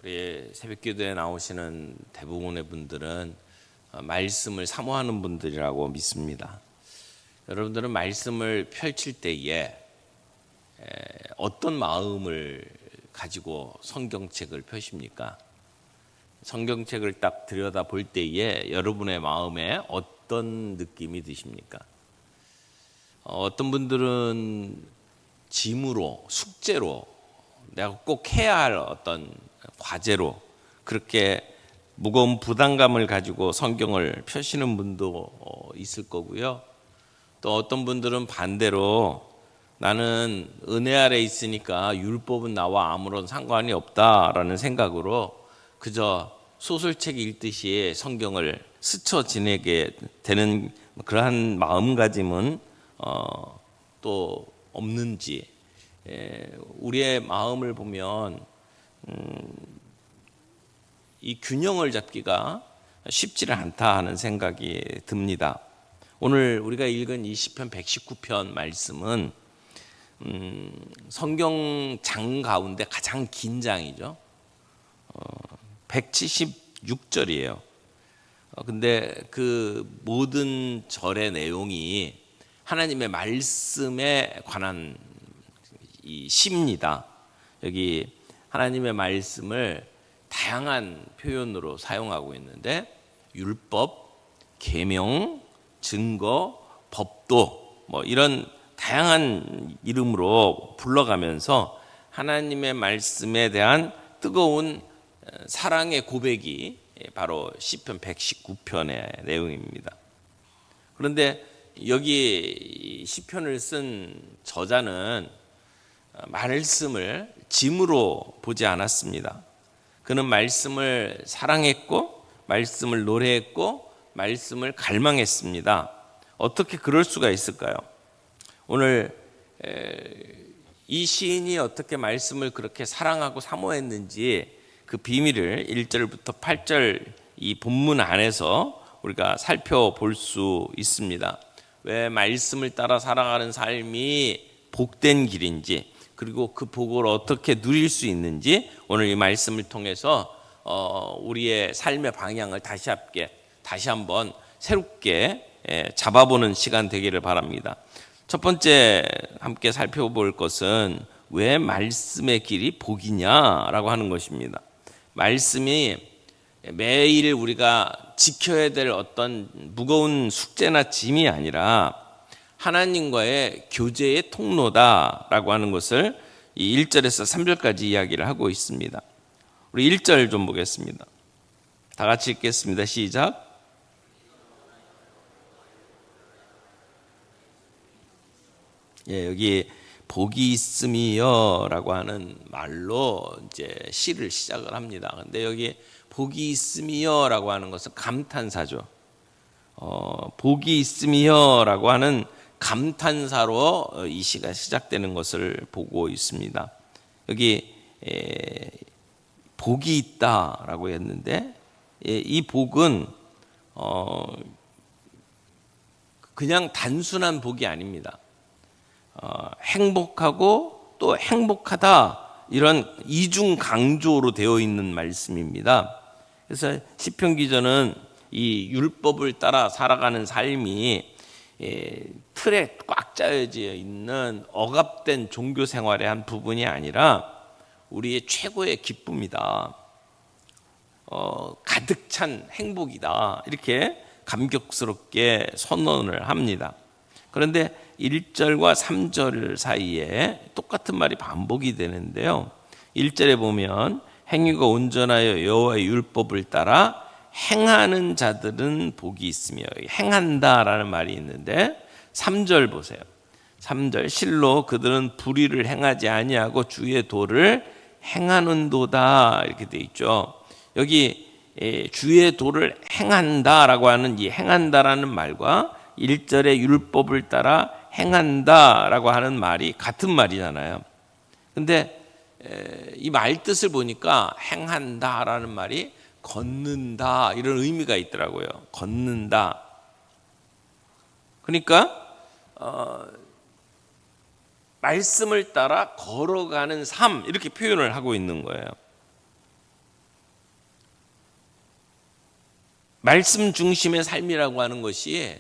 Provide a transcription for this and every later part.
우리 새벽기도에 나오시는 대부분의 분들은 말씀을 사모하는 분들이라고 믿습니다. 여러분들은 말씀을 펼칠 때에 어떤 마음을 가지고 성경책을 펴십니까? 성경책을 딱 들여다 볼 때에 여러분의 마음에 어떤 느낌이 드십니까? 어떤 분들은 짐으로, 숙제로, 내가 꼭 해야 할 어떤 과제로 그렇게 무거운 부담감을 가지고 성경을 펴시는 분도 있을 거고요. 또 어떤 분들은 반대로 나는 은혜 아래 있으니까 율법은 나와 아무런 상관이 없다라는 생각으로 그저 소설책 읽듯이 성경을 스쳐 지내게 되는 그러한 마음가짐은 또 없는지, 우리의 마음을 보면 이 균형을 잡기가 쉽지를 않다 하는 생각이 듭니다. 오늘 우리가 읽은 이 시편 119편 말씀은 성경 장 가운데 가장 긴 장이죠. 176절이에요. 근데 그 모든 절의 내용이 하나님의 말씀에 관한 이 시입니다. 여기 하나님의 말씀을 다양한 표현으로 사용하고 있는데 율법, 계명, 증거, 법도 이런 다양한 이름으로 불러가면서 하나님의 말씀에 대한 뜨거운 사랑의 고백이 바로 시편 119편의 내용입니다. 그런데 여기 시편을 쓴 저자는 말씀을 짐으로 보지 않았습니다. 그는 말씀을 사랑했고 말씀을 노래했고 말씀을 갈망했습니다. 어떻게 그럴 수가 있을까요? 오늘 이 시인이 어떻게 말씀을 그렇게 사랑하고 사모했는지 그 비밀을 1절부터 8절 이 본문 안에서 우리가 살펴볼 수 있습니다. 왜 말씀을 따라 살아가는 삶이 복된 길인지, 그리고 그 복을 어떻게 누릴 수 있는지 오늘 이 말씀을 통해서 우리의 삶의 방향을 다시 한번 새롭게 잡아보는 시간 되기를 바랍니다. 첫 번째 함께 살펴볼 것은 왜 말씀의 길이 복이냐라고 하는 것입니다. 말씀이 매일 우리가 지켜야 될 어떤 무거운 숙제나 짐이 아니라 하나님과의 교제의 통로다라고 하는 것을 이 1절에서 3절까지 이야기를 하고 있습니다. 우리 1절 좀 보겠습니다. 다 같이 읽겠습니다. 시작. 여기 복이 있음이여라고 하는 말로 이제 시를 시작을 합니다. 근데 여기 복이 있음이여라고 하는 것은 감탄사죠. 복이 있음이여라고 하는 감탄사로 이 시가 시작되는 것을 보고 있습니다. 여기 복이 있다라고 했는데 이 복은 그냥 단순한 복이 아닙니다. 행복하고 또 행복하다 이런 이중 강조로 되어 있는 말씀입니다. 그래서 시편 기자는 이 율법을 따라 살아가는 삶이 틀에 꽉 짜여져 있는 억압된 종교 생활의 한 부분이 아니라 우리의 최고의 기쁨이다. 가득 찬 행복이다. 이렇게 감격스럽게 선언을 합니다. 그런데 1절과 3절 사이에 똑같은 말이 반복이 되는데요. 1절에 보면 행위가 온전하여 여호와의 율법을 따라 행하는 자들은 복이 있으며, 행한다라는 말이 있는데 3절 보세요. 3절 실로 그들은 불의를 행하지 아니하고 주의 도를 행하는도다 이렇게 돼 있죠. 여기 주의 도를 행한다라고 하는 이 행한다라는 말과 1절의 율법을 따라 행한다라고 하는 말이 같은 말이잖아요. 근데 이 말 뜻을 보니까 행한다라는 말이 걷는다 이런 의미가 있더라고요. 걷는다. 그러니까 말씀을 따라 걸어가는 삶 이렇게 표현을 하고 있는 거예요. 말씀 중심의 삶이라고 하는 것이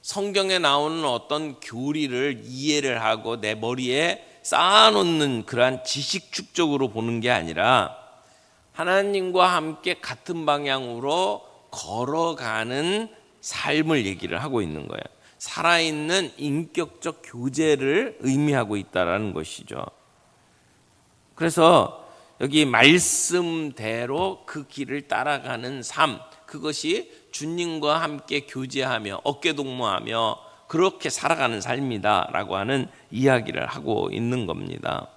성경에 나오는 어떤 교리를 이해를 하고 내 머리에 쌓아놓는 그러한 지식 축적으로 보는 게 아니라 하나님과 함께 같은 방향으로 걸어가는 삶을 얘기를 하고 있는 거예요. 살아있는 인격적 교제를 의미하고 있다는 것이죠. 그래서 여기 말씀대로 그 길을 따라가는 삶, 그것이 주님과 함께 교제하며 어깨동무하며 그렇게 살아가는 삶이다라고 하는 이야기를 하고 있는 겁니다.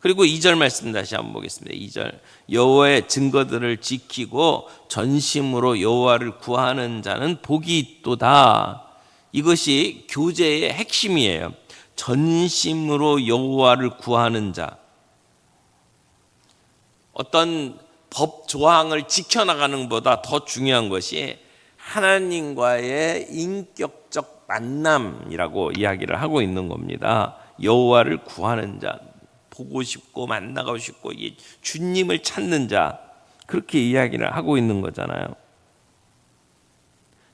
그리고 2절 말씀 다시 한번 보겠습니다. 2절, 여호와의 증거들을 지키고 전심으로 여호와를 구하는 자는 복이 있도다. 이것이 교제의 핵심이에요. 전심으로 여호와를 구하는 자. 어떤 법 조항을 지켜나가는 것보다 더 중요한 것이 하나님과의 인격적 만남이라고 이야기를 하고 있는 겁니다. 여호와를 구하는 자, 보고 싶고 만나고 싶고 주님을 찾는 자, 그렇게 이야기를 하고 있는 거잖아요.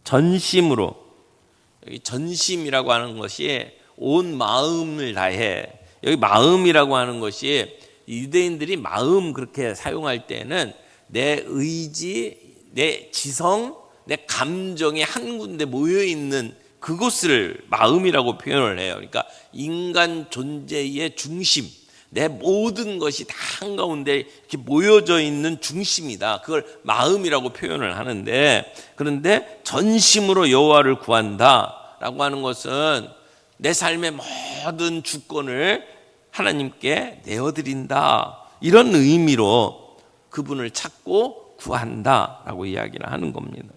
전심으로, 여기 전심이라고 하는 것이 온 마음을 다해. 여기 마음이라고 하는 것이 유대인들이 마음 그렇게 사용할 때는 내 의지, 내 지성, 내 감정이 한 군데 모여 있는 그것을 마음이라고 표현을 해요. 그러니까 인간 존재의 중심, 내 모든 것이 다 한가운데 이렇게 모여져 있는 중심이다. 그걸 마음이라고 표현을 하는데, 그런데 전심으로 여호와를 구한다라고 하는 것은 내 삶의 모든 주권을 하나님께 내어드린다, 이런 의미로 그분을 찾고 구한다라고 이야기를 하는 겁니다.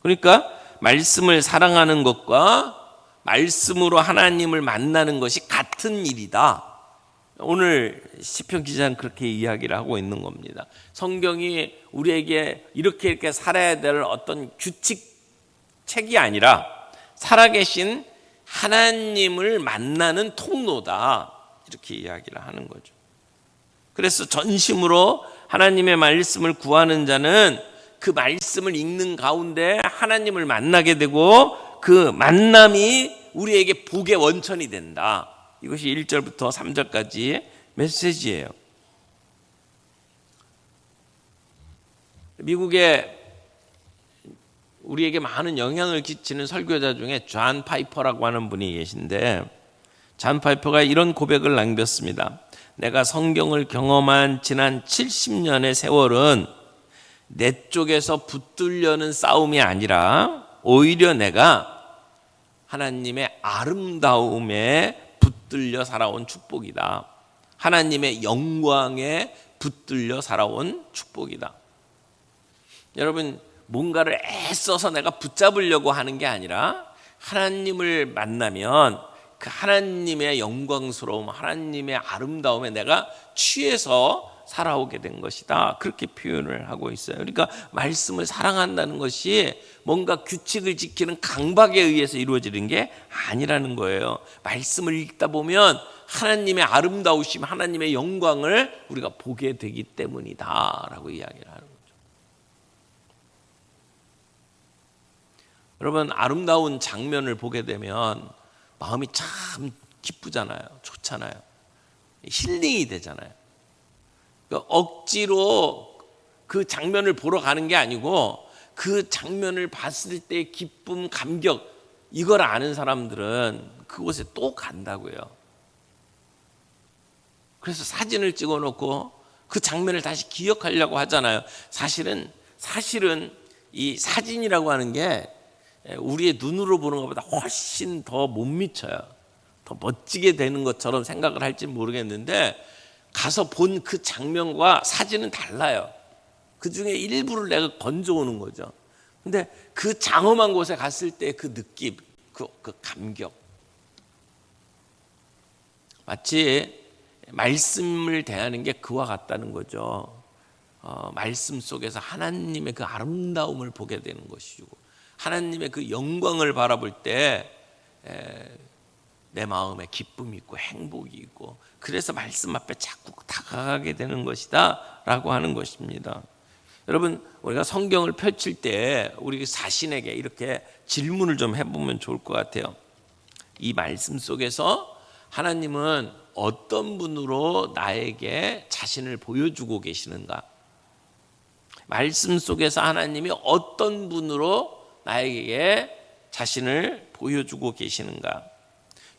그러니까 말씀을 사랑하는 것과 말씀으로 하나님을 만나는 것이 같은 일이다. 오늘 시편 기자는 그렇게 이야기를 하고 있는 겁니다. 성경이 우리에게 이렇게 살아야 될 어떤 규칙책이 아니라 살아계신 하나님을 만나는 통로다, 이렇게 이야기를 하는 거죠. 그래서 전심으로 하나님의 말씀을 구하는 자는 그 말씀을 읽는 가운데 하나님을 만나게 되고 그 만남이 우리에게 복의 원천이 된다. 이것이 1절부터 3절까지의 메시지예요. 미국에 우리에게 많은 영향을 끼치는 설교자 중에 존 파이퍼라고 하는 분이 계신데, 존 파이퍼가 이런 고백을 남겼습니다. 내가 성경을 경험한 지난 70년의 세월은 내 쪽에서 붙들려는 싸움이 아니라 오히려 내가 하나님의 아름다움에 붙들려 살아온 축복이다. 하나님의 영광에 붙들려 살아온 축복이다. 여러분, 뭔가를 애써서 내가 붙잡으려고 하는 게 아니라 하나님을 만나면 그 하나님의 영광스러움, 하나님의 아름다움에 내가 취해서 살아오게 된 것이다. 그렇게 표현을 하고 있어요. 그러니까 말씀을 사랑한다는 것이 뭔가 규칙을 지키는 강박에 의해서 이루어지는 게 아니라는 거예요. 말씀을 읽다 보면 하나님의 아름다우심, 하나님의 영광을 우리가 보게 되기 때문이다 라고 이야기를 하는 거예요. 여러분, 아름다운 장면을 보게 되면 마음이 참 기쁘잖아요. 좋잖아요. 힐링이 되잖아요. 그러니까 억지로 그 장면을 보러 가는 게 아니고 그 장면을 봤을 때의 기쁨, 감격, 이걸 아는 사람들은 그곳에 또 간다고요. 그래서 사진을 찍어놓고 그 장면을 다시 기억하려고 하잖아요. 사실은 이 사진이라고 하는 게 우리의 눈으로 보는 것보다 훨씬 더 못 미쳐요. 더 멋지게 되는 것처럼 생각을 할지 모르겠는데 가서 본 그 장면과 사진은 달라요. 그 중에 일부를 내가 건져오는 거죠. 근데 그 장엄한 곳에 갔을 때 그 느낌, 그 감격, 마치 말씀을 대하는 게 그와 같다는 거죠. 말씀 속에서 하나님의 그 아름다움을 보게 되는 것이고, 하나님의 그 영광을 바라볼 때 내 마음에 기쁨이 있고 행복이 있고, 그래서 말씀 앞에 자꾸 다가가게 되는 것이다 라고 하는 것입니다. 여러분, 우리가 성경을 펼칠 때 우리 자신에게 이렇게 질문을 좀 해보면 좋을 것 같아요. 이 말씀 속에서 하나님은 어떤 분으로 나에게 자신을 보여주고 계시는가? 말씀 속에서 하나님이 어떤 분으로 나에게 자신을 보여주고 계시는가?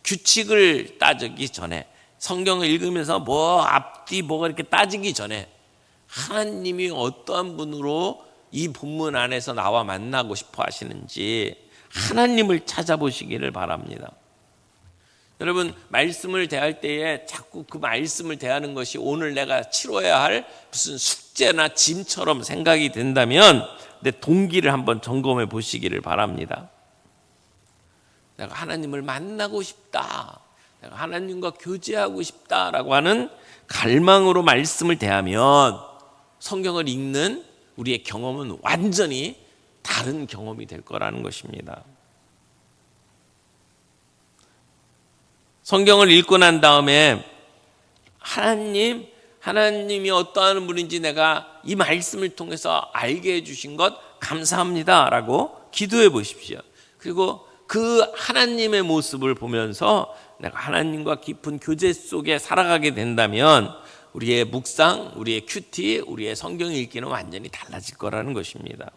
규칙을 따지기 전에, 성경을 읽으면서 앞뒤 뭐가 이렇게 따지기 전에 하나님이 어떠한 분으로 이 본문 안에서 나와 만나고 싶어 하시는지 하나님을 찾아보시기를 바랍니다. 여러분, 말씀을 대할 때에 자꾸 그 말씀을 대하는 것이 오늘 내가 치러야 할 무슨 숙제나 짐처럼 생각이 된다면 내 동기를 한번 점검해 보시기를 바랍니다. 내가 하나님을 만나고 싶다, 내가 하나님과 교제하고 싶다라고 하는 갈망으로 말씀을 대하면 성경을 읽는 우리의 경험은 완전히 다른 경험이 될 거라는 것입니다. 성경을 읽고 난 다음에 하나님이 어떠한 분인지 내가 이 말씀을 통해서 알게 해주신 것 감사합니다 라고 기도해 보십시오. 그리고 그 하나님의 모습을 보면서 내가 하나님과 깊은 교제 속에 살아가게 된다면 우리의 묵상, 우리의 큐티, 우리의 성경 읽기는 완전히 달라질 거라는 것입니다.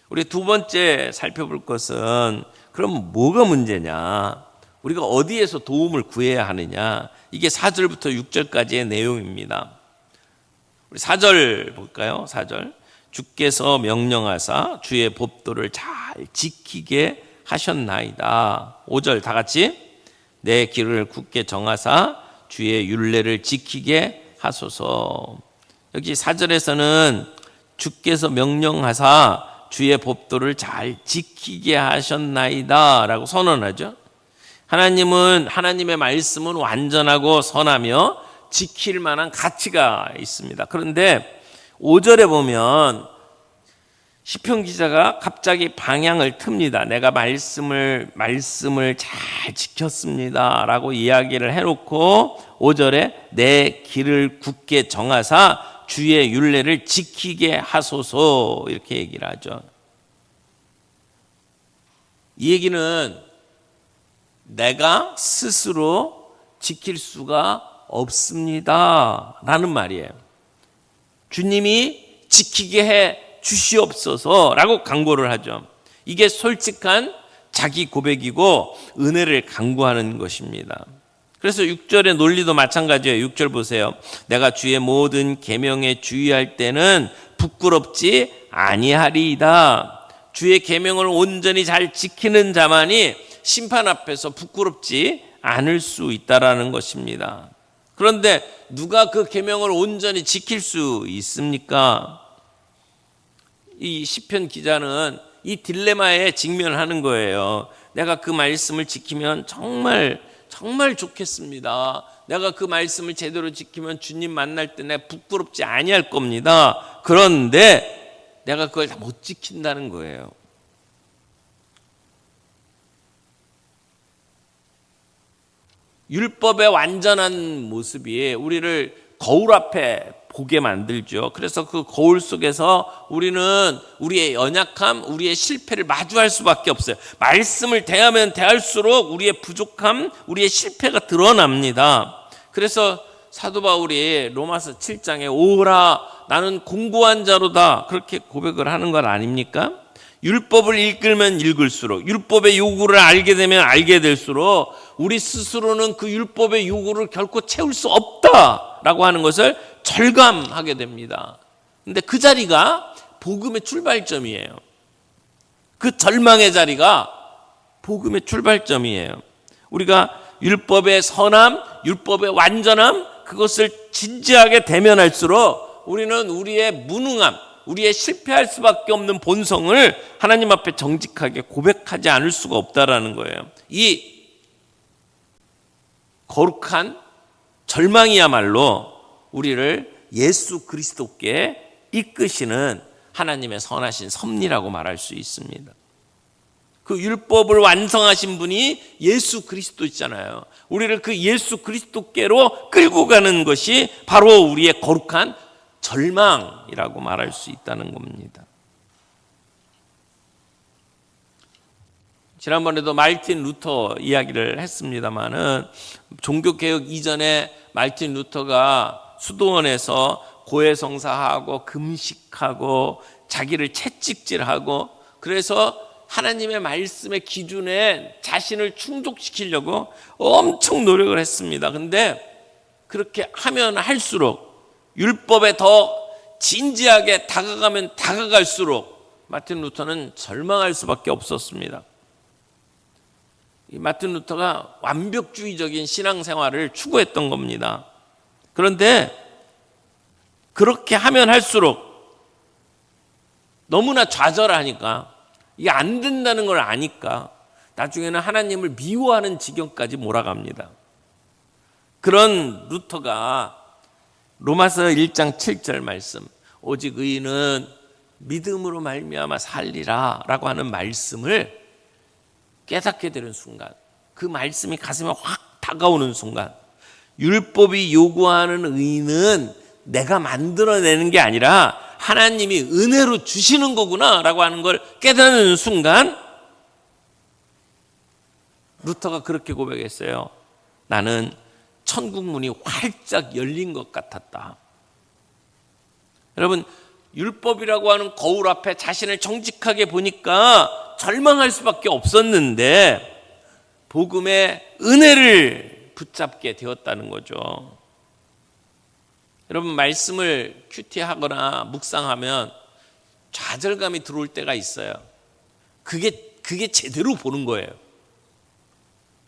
우리 두 번째 살펴볼 것은 그럼 뭐가 문제냐? 우리가 어디에서 도움을 구해야 하느냐? 이게 4절부터 6절까지의 내용입니다. 우리 4절 볼까요? 4절. 주께서 명령하사 주의 법도를 잘 지키게 하셨나이다. 5절 다 같이. 내 길을 굳게 정하사 주의 율례를 지키게 하소서. 여기 4절에서는 주께서 명령하사 주의 법도를 잘 지키게 하셨나이다 라고 선언하죠. 하나님의 말씀은 완전하고 선하며 지킬 만한 가치가 있습니다. 그런데 5절에 보면 시편 기자가 갑자기 방향을 틉니다. 내가 말씀을 잘 지켰습니다 라고 이야기를 해놓고 5절에 내 길을 굳게 정하사 주의 율례를 지키게 하소서 이렇게 얘기를 하죠. 이 얘기는 내가 스스로 지킬 수가 없습니다 라는 말이에요. 주님이 지키게 해 주시옵소서라고 간구를 하죠. 이게 솔직한 자기 고백이고 은혜를 간구하는 것입니다. 그래서 6절의 논리도 마찬가지예요. 6절 보세요. 내가 주의 모든 계명에 주의할 때는 부끄럽지 아니하리이다. 주의 계명을 온전히 잘 지키는 자만이 심판 앞에서 부끄럽지 않을 수 있다라는 것입니다. 그런데 누가 그 계명을 온전히 지킬 수 있습니까? 이 시편 기자는 이 딜레마에 직면하는 거예요. 내가 그 말씀을 지키면 정말 좋겠습니다. 내가 그 말씀을 제대로 지키면 주님 만날 때 내가 부끄럽지 아니할 겁니다. 그런데 내가 그걸 다 못 지킨다는 거예요. 율법의 완전한 모습이 우리를 거울 앞에 보게 만들죠. 그래서 그 거울 속에서 우리는 우리의 연약함, 우리의 실패를 마주할 수밖에 없어요. 말씀을 대하면 대할수록 우리의 부족함, 우리의 실패가 드러납니다. 그래서 사도 바울이 로마서 7장에 오라 나는 공고한 자로다 그렇게 고백을 하는 것 아닙니까? 율법을 읽으면 읽을수록, 율법의 요구를 알게 되면 알게 될수록 우리 스스로는 그 율법의 요구를 결코 채울 수 없다라고 하는 것을 절감하게 됩니다. 그런데 그 자리가 복음의 출발점이에요. 그 절망의 자리가 복음의 출발점이에요. 우리가 율법의 선함, 율법의 완전함, 그것을 진지하게 대면할수록 우리는 우리의 무능함, 우리의 실패할 수밖에 없는 본성을 하나님 앞에 정직하게 고백하지 않을 수가 없다라는 거예요. 이 거룩한 절망이야말로 우리를 예수 그리스도께 이끄시는 하나님의 선하신 섭리라고 말할 수 있습니다. 그 율법을 완성하신 분이 예수 그리스도잖아요. 우리를 그 예수 그리스도께로 끌고 가는 것이 바로 우리의 거룩한 절망이라고 말할 수 있다는 겁니다. 지난번에도 마르틴 루터 이야기를 했습니다마는 종교개혁 이전에 마르틴 루터가 수도원에서 고해성사하고 금식하고 자기를 채찍질하고 그래서 하나님의 말씀의 기준에 자신을 충족시키려고 엄청 노력을 했습니다. 근데 그렇게 하면 할수록 율법에 더 진지하게 다가가면 다가갈수록 마르틴 루터는 절망할 수밖에 없었습니다. 이 마르틴 루터가 완벽주의적인 신앙생활을 추구했던 겁니다. 그런데 그렇게 하면 할수록 너무나 좌절하니까 이게 안 된다는 걸 아니까 나중에는 하나님을 미워하는 지경까지 몰아갑니다. 그런 루터가 로마서 1장 7절 말씀, 오직 의인은 믿음으로 말미암아 살리라 라고 하는 말씀을 깨닫게 되는 순간, 그 말씀이 가슴에 확 다가오는 순간, 율법이 요구하는 의인은 내가 만들어내는 게 아니라 하나님이 은혜로 주시는 거구나 라고 하는 걸 깨닫는 순간 루터가 그렇게 고백했어요. 나는 천국 문이 활짝 열린 것 같았다. 여러분, 율법이라고 하는 거울 앞에 자신을 정직하게 보니까 절망할 수밖에 없었는데 복음의 은혜를 붙잡게 되었다는 거죠. 여러분, 말씀을 큐티하거나 묵상하면 좌절감이 들어올 때가 있어요. 그게 제대로 보는 거예요.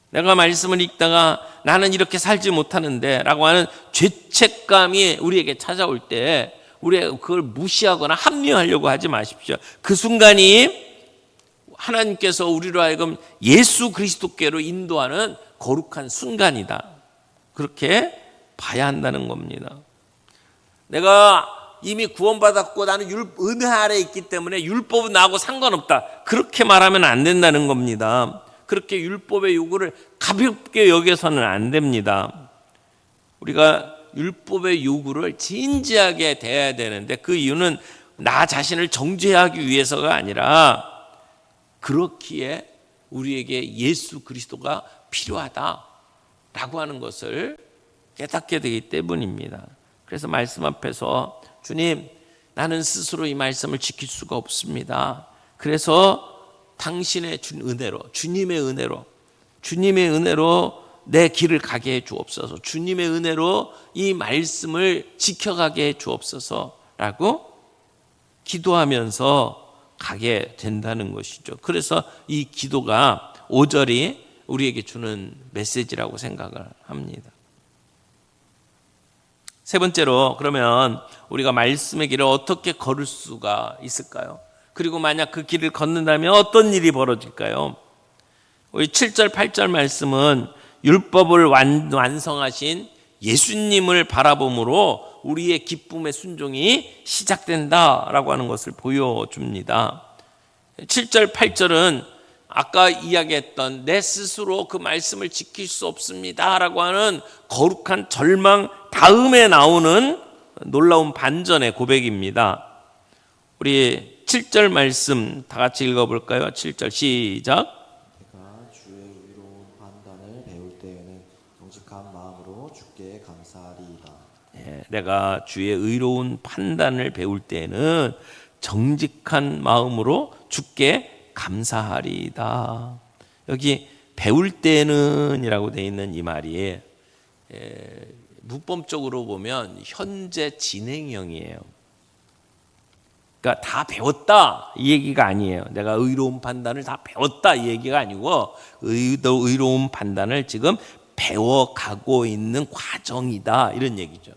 내가 말씀을 읽다가 나는 이렇게 살지 못하는데 라고 하는 죄책감이 우리에게 찾아올 때 우리가 그걸 무시하거나 합리화하려고 하지 마십시오. 그 순간이 하나님께서 우리로 하여금 예수 그리스도께로 인도하는 거룩한 순간이다. 그렇게 봐야 한다는 겁니다. 내가 이미 구원받았고 나는 은혜 아래에 있기 때문에 율법은 나하고 상관없다. 그렇게 말하면 안 된다는 겁니다. 그렇게 율법의 요구를 가볍게 여겨서는 안 됩니다. 우리가 율법의 요구를 진지하게 대해야 되는데 그 이유는 나 자신을 정죄하기 위해서가 아니라 그렇기에 우리에게 예수 그리스도가 필요하다라고 하는 것을 깨닫게 되기 때문입니다. 그래서 말씀 앞에서 주님, 나는 스스로 이 말씀을 지킬 수가 없습니다. 그래서 당신의 은혜로, 주님의 은혜로 내 길을 가게 해 주옵소서. 주님의 은혜로 이 말씀을 지켜가게 해 주옵소서라고 기도하면서 가게 된다는 것이죠. 그래서 이 기도가 5절이 우리에게 주는 메시지라고 생각을 합니다. 세 번째로, 그러면 우리가 말씀의 길을 어떻게 걸을 수가 있을까요? 그리고 만약 그 길을 걷는다면 어떤 일이 벌어질까요? 우리 7절, 8절 말씀은 율법을 완성하신 예수님을 바라봄으로 우리의 기쁨의 순종이 시작된다라고 하는 것을 보여줍니다. 7절, 8절은 아까 이야기했던 내 스스로 그 말씀을 지킬 수 없습니다라고 하는 거룩한 절망 다음에 나오는 놀라운 반전의 고백입니다. 우리 7절 말씀 다 같이 읽어볼까요? 7절 시작. 내가 주의 의로운 판단을 배울 때에는 정직한 마음으로 주께 감사하리이다. 내가 주의 의로운 판단을 배울 때에는 정직한 마음으로 주께 감사하리이다. 여기 배울 때는 이라고 되어 있는 이 말이 문법적으로 보면 현재 진행형이에요. 그러니까 다 배웠다 이 얘기가 아니에요. 내가 의로운 판단을 다 배웠다 이 얘기가 아니고 의로운 판단을 지금 배워가고 있는 과정이다 이런 얘기죠.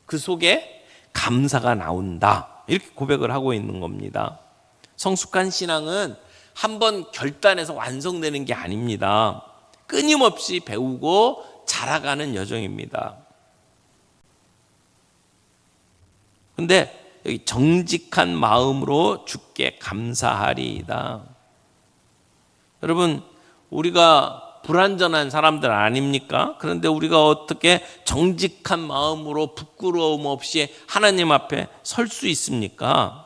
그 속에 감사가 나온다 이렇게 고백을 하고 있는 겁니다. 성숙한 신앙은 한번 결단해서 완성되는 게 아닙니다. 끊임없이 배우고 자라가는 여정입니다. 그런데 여기 정직한 마음으로 주께 감사하리이다. 여러분, 우리가 불완전한 사람들 아닙니까? 그런데 우리가 어떻게 정직한 마음으로 부끄러움 없이 하나님 앞에 설 수 있습니까?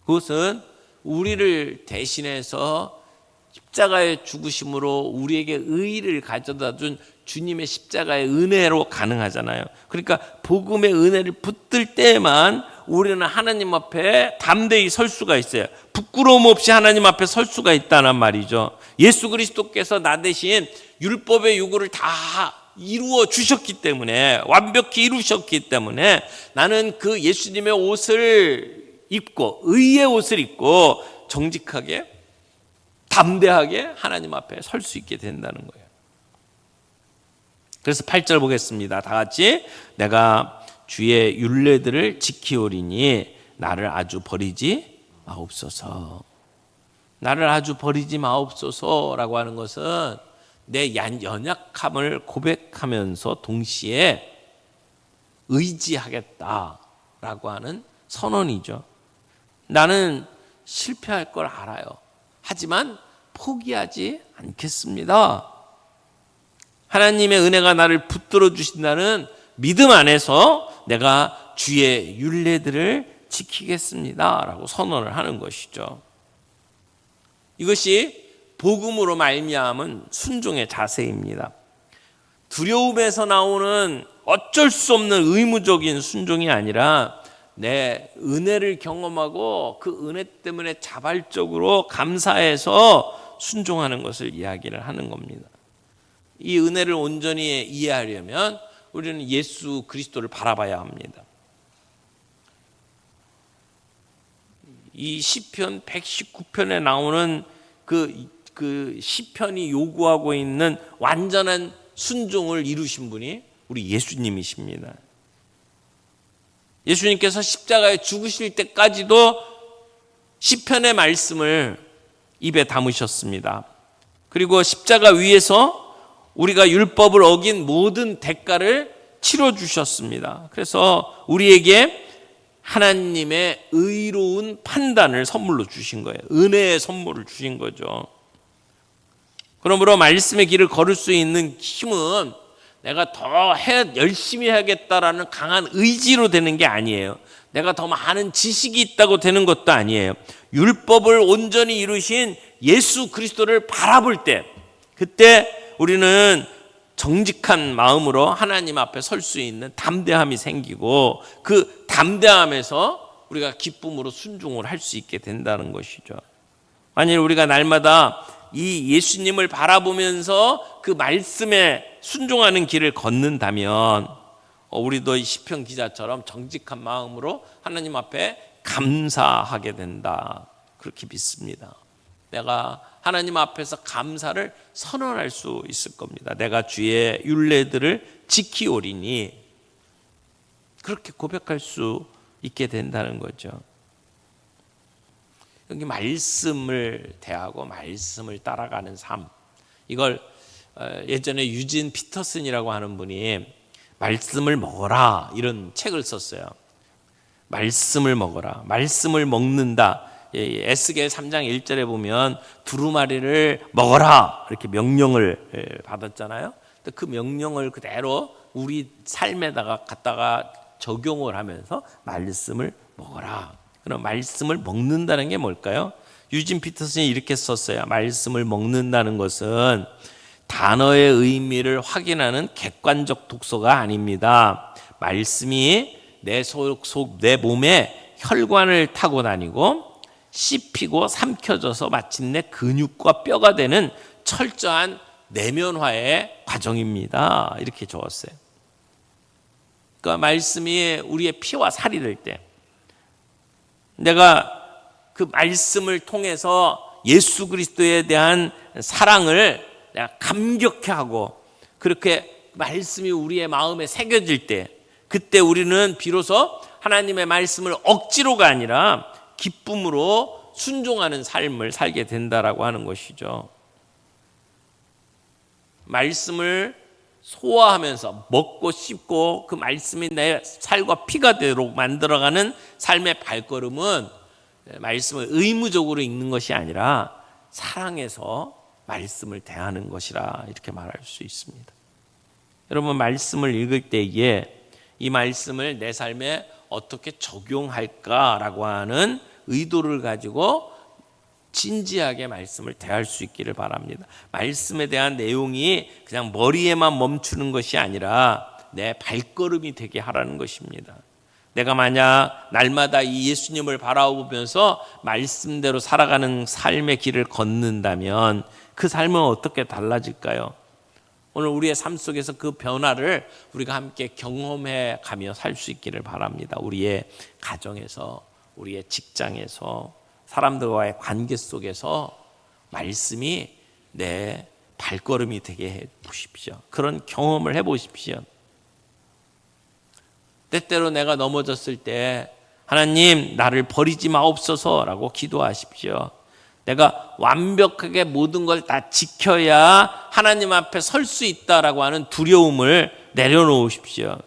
그것은 우리를 대신해서 십자가의 죽으심으로 우리에게 의의를 가져다 준 주님의 십자가의 은혜로 가능하잖아요. 그러니까 복음의 은혜를 붙들 때만 우리는 하나님 앞에 담대히 설 수가 있어요. 부끄러움 없이 하나님 앞에 설 수가 있다는 말이죠. 예수 그리스도께서 나 대신 율법의 요구를 다 이루어 주셨기 때문에, 완벽히 이루셨기 때문에 나는 그 예수님의 옷을 입고, 의의 옷을 입고 정직하게 담대하게 하나님 앞에 설 수 있게 된다는 거예요. 그래서 8절 보겠습니다. 다 같이. 내가 주의 율례들을 지키오리니 나를 아주 버리지 마옵소서. 나를 아주 버리지 마옵소서라고 하는 것은 내 연약함을 고백하면서 동시에 의지하겠다라고 하는 선언이죠. 나는 실패할 걸 알아요. 하지만 포기하지 않겠습니다. 하나님의 은혜가 나를 붙들어 주신다는 믿음 안에서 내가 주의 율례들을 지키겠습니다 라고 선언을 하는 것이죠. 이것이 복음으로 말미암은 순종의 자세입니다. 두려움에서 나오는 어쩔 수 없는 의무적인 순종이 아니라 내 은혜를 경험하고 그 은혜 때문에 자발적으로 감사해서 순종하는 것을 이야기를 하는 겁니다. 이 은혜를 온전히 이해하려면 우리는 예수 그리스도를 바라봐야 합니다. 이 시편 119편에 나오는 그 시편이 요구하고 있는 완전한 순종을 이루신 분이 우리 예수님이십니다. 예수님께서 십자가에 죽으실 때까지도 시편의 말씀을 입에 담으셨습니다. 그리고 십자가 위에서 우리가 율법을 어긴 모든 대가를 치러주셨습니다. 그래서 우리에게 하나님의 의로운 판단을 선물로 주신 거예요. 은혜의 선물을 주신 거죠. 그러므로 말씀의 길을 걸을 수 있는 힘은 내가 더 열심히 해야겠다라는 강한 의지로 되는 게 아니에요. 내가 더 많은 지식이 있다고 되는 것도 아니에요. 율법을 온전히 이루신 예수 그리스도를 바라볼 때, 그때 우리는 정직한 마음으로 하나님 앞에 설 수 있는 담대함이 생기고 그 담대함에서 우리가 기쁨으로 순종을 할 수 있게 된다는 것이죠. 만일 우리가 날마다 이 예수님을 바라보면서 그 말씀에 순종하는 길을 걷는다면 우리도 이 시편 기자처럼 정직한 마음으로 하나님 앞에 감사하게 된다. 그렇게 믿습니다. 내가 하나님 앞에서 감사를 선언할 수 있을 겁니다. 내가 주의 율례들을 지키오리니, 그렇게 고백할 수 있게 된다는 거죠. 여기 말씀을 대하고 말씀을 따라가는 삶, 이걸 예전에 유진 피터슨이라고 하는 분이 말씀을 먹어라 이런 책을 썼어요. 말씀을 먹어라, 말씀을 먹는다. 에스겔 3장 1절에 보면 두루마리를 먹어라 이렇게 명령을 받았잖아요. 그 명령을 그대로 우리 삶에다가 갖다가 적용을 하면서 말씀을 먹어라. 그럼 말씀을 먹는다는 게 뭘까요? 유진 피터슨이 이렇게 썼어요. 말씀을 먹는다는 것은 단어의 의미를 확인하는 객관적 독서가 아닙니다. 말씀이 내 몸에 혈관을 타고 다니고 씹히고 삼켜져서 마침내 근육과 뼈가 되는 철저한 내면화의 과정입니다. 이렇게 적었어요. 그러니까 말씀이 우리의 피와 살이 될 때, 내가 그 말씀을 통해서 예수 그리스도에 대한 사랑을 내가 감격해하고 그렇게 말씀이 우리의 마음에 새겨질 때, 그때 우리는 비로소 하나님의 말씀을 억지로가 아니라 기쁨으로 순종하는 삶을 살게 된다라고 하는 것이죠. 말씀을 소화하면서 먹고 씹고 그 말씀이 내 살과 피가 되도록 만들어가는 삶의 발걸음은 말씀을 의무적으로 읽는 것이 아니라 사랑해서 말씀을 대하는 것이라 이렇게 말할 수 있습니다. 여러분, 말씀을 읽을 때에 이 말씀을 내 삶에 어떻게 적용할까라고 하는 의도를 가지고 진지하게 말씀을 대할 수 있기를 바랍니다. 말씀에 대한 내용이 그냥 머리에만 멈추는 것이 아니라 내 발걸음이 되게 하라는 것입니다. 내가 만약 날마다 이 예수님을 바라보면서 말씀대로 살아가는 삶의 길을 걷는다면 그 삶은 어떻게 달라질까요? 오늘 우리의 삶 속에서 그 변화를 우리가 함께 경험해 가며 살 수 있기를 바랍니다. 우리의 가정에서, 우리의 직장에서, 사람들과의 관계 속에서 말씀이 내 발걸음이 되게 해 보십시오. 그런 경험을 해 보십시오. 때때로 내가 넘어졌을 때 하나님 나를 버리지 마옵소서라고 기도하십시오. 내가 완벽하게 모든 걸 다 지켜야 하나님 앞에 설 수 있다라고 하는 두려움을 내려놓으십시오.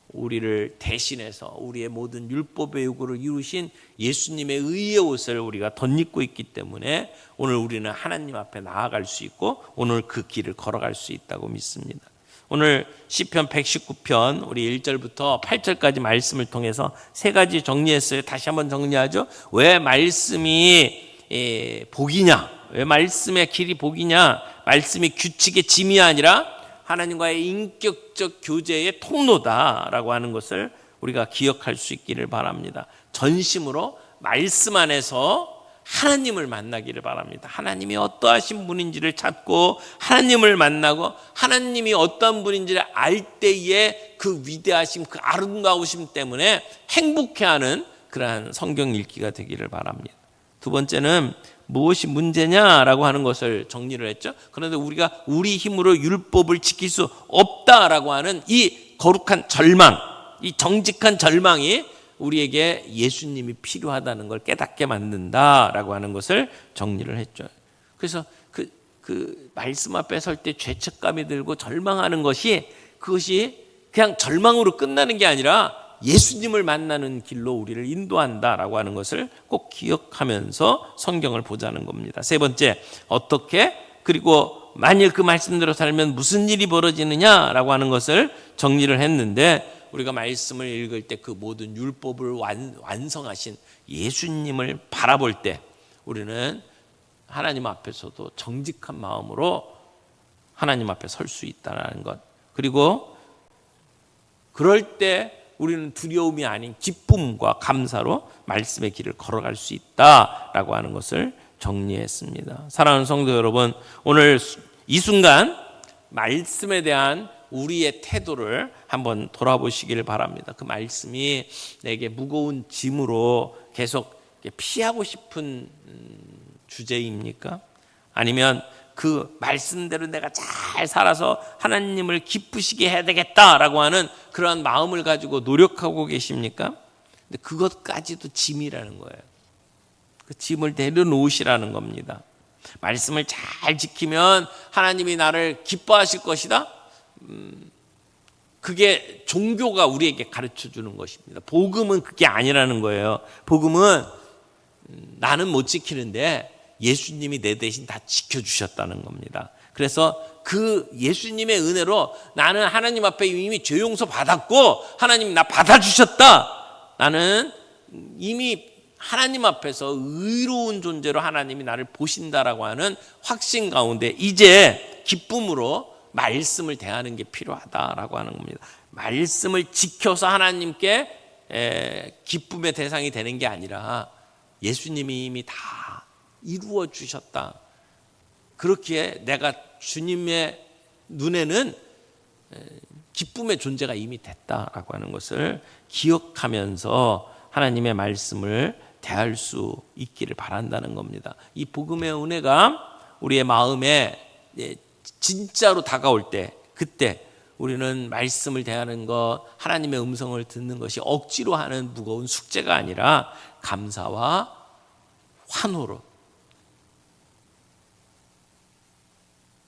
우리를 대신해서 우리의 모든 율법의 요구를 이루신 예수님의 의의 옷을 우리가 덧입고 있기 때문에 오늘 우리는 하나님 앞에 나아갈 수 있고 오늘 그 길을 걸어갈 수 있다고 믿습니다. 오늘 시편 119편 우리 1절부터 8절까지 말씀을 통해서 세 가지 정리했어요. 다시 한번 정리하죠. 왜 말씀이 복이냐? 왜 말씀의 길이 복이냐? 말씀이 규칙의 짐이 아니라 하나님과의 인격적 교제의 통로다라고 하는 것을 우리가 기억할 수 있기를 바랍니다. 전심으로 말씀 안에서 하나님을 만나기를 바랍니다. 하나님이 어떠하신 분인지를 찾고 하나님을 만나고 하나님이 어떤 분인지를 알 때에 그 위대하심, 그 아름다우심 때문에 행복해하는 그러한 성경 읽기가 되기를 바랍니다. 두 번째는 무엇이 문제냐라고 하는 것을 정리를 했죠. 그런데 우리가 우리 힘으로 율법을 지킬 수 없다라고 하는 이 거룩한 절망, 이 정직한 절망이 우리에게 예수님이 필요하다는 걸 깨닫게 만든다라고 하는 것을 정리를 했죠. 그래서 그 말씀 앞에 설 때 죄책감이 들고 절망하는 것이 그것이 그냥 절망으로 끝나는 게 아니라 예수님을 만나는 길로 우리를 인도한다라고 하는 것을 꼭 기억하면서 성경을 보자는 겁니다. 세 번째, 어떻게 그리고 만일 그 말씀대로 살면 무슨 일이 벌어지느냐라고 하는 것을 정리를 했는데 우리가 말씀을 읽을 때 그 모든 율법을 완성하신 예수님을 바라볼 때 우리는 하나님 앞에서도 정직한 마음으로 하나님 앞에 설 수 있다는 것. 그리고 그럴 때 우리는 두려움이 아닌 기쁨과 감사로 말씀의 길을 걸어갈 수 있다라고 하는 것을 정리했습니다. 사랑하는 성도 여러분, 오늘 이 순간 말씀에 대한 우리의 태도를 한번 돌아보시기를 바랍니다. 그 말씀이 내게 무거운 짐으로 계속 피하고 싶은 주제입니까? 아니면 그 말씀대로 내가 잘 살아서 하나님을 기쁘시게 해야 되겠다라고 하는 그런 마음을 가지고 노력하고 계십니까? 근데 그것까지도 짐이라는 거예요. 그 짐을 내려놓으시라는 겁니다. 말씀을 잘 지키면 하나님이 나를 기뻐하실 것이다. 그게 종교가 우리에게 가르쳐 주는 것입니다. 복음은 그게 아니라는 거예요. 복음은 나는 못 지키는데 예수님이 내 대신 다 지켜주셨다는 겁니다. 그래서 그 예수님의 은혜로 나는 하나님 앞에 이미 죄 용서 받았고 하나님이 나 받아주셨다. 나는 이미 하나님 앞에서 의로운 존재로 하나님이 나를 보신다라고 하는 확신 가운데 이제 기쁨으로 말씀을 대하는 게 필요하다라고 하는 겁니다. 말씀을 지켜서 하나님께 기쁨의 대상이 되는 게 아니라 예수님이 이미 다 이루어 주셨다. 그렇기에 내가 주님의 눈에는 기쁨의 존재가 이미 됐다라고 하는 것을 기억하면서 하나님의 말씀을 대할 수 있기를 바란다는 겁니다. 이 복음의 은혜가 우리의 마음에 진짜로 다가올 때 그때 우리는 말씀을 대하는 것, 하나님의 음성을 듣는 것이 억지로 하는 무거운 숙제가 아니라 감사와 환호로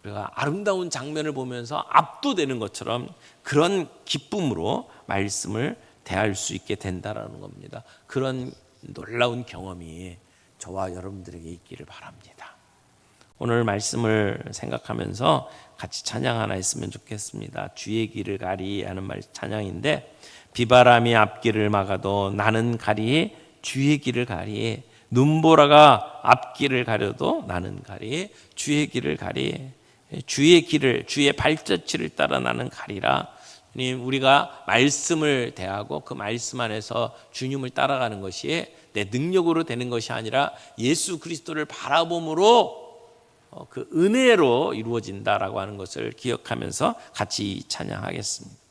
우리가 아름다운 장면을 보면서 압도되는 것처럼 그런 기쁨으로 말씀을 대할 수 있게 된다라는 겁니다. 그런 놀라운 경험이 저와 여러분들에게 있기를 바랍니다. 오늘 말씀을 생각하면서 같이 찬양 하나 했으면 좋겠습니다. 주의 길을 가리 하는 말 찬양인데, 비바람이 앞길을 막아도 나는 가리 주의 길을 가리, 눈보라가 앞길을 가려도 나는 가리 주의 길을 가리, 주의 길을, 주의 발자취를 따라 나는 가리라. 주님, 우리가 말씀을 대하고 그 말씀 안에서 주님을 따라가는 것이 내 능력으로 되는 것이 아니라 예수 그리스도를 바라봄으로 그 은혜로 이루어진다라고 하는 것을 기억하면서 같이 찬양하겠습니다.